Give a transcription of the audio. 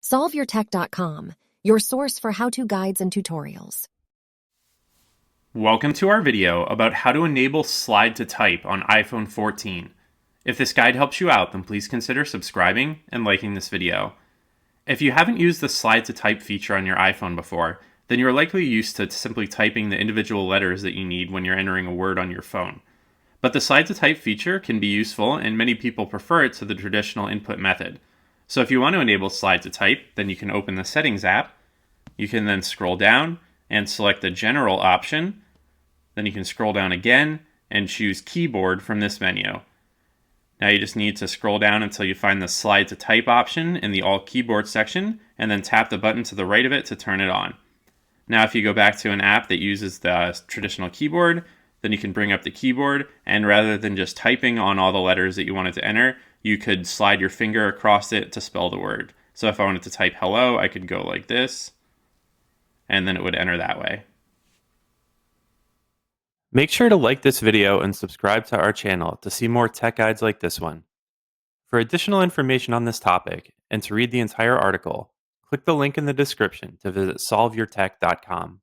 SolveYourTech.com, your source for how-to guides and tutorials. Welcome to our video about how to enable slide to type on iPhone 14. If this guide helps you out, then please consider subscribing and liking this video. If you haven't used the slide to type feature on your iPhone before, then you're likely used to simply typing the individual letters that you need when you're entering a word on your phone. But the slide to type feature can be useful, and many people prefer it to the traditional input method. So if you want to enable slide to type, then you can open the Settings app. You can then scroll down and select the General option. Then you can scroll down again and choose Keyboard from this menu. Now you just need to scroll down until you find the Slide to Type option in the All Keyboard section, and then tap the button to the right of it to turn it on. Now if you go back to an app that uses the traditional keyboard, then you can bring up the keyboard, and rather than just typing on all the letters that you wanted to enter, you could slide your finger across it to spell the word. So if I wanted to type hello, I could go like this, and then it would enter that way. Make sure to like this video and subscribe to our channel to see more tech guides like this one. For additional information on this topic, and to read the entire article, click the link in the description to visit solveyourtech.com.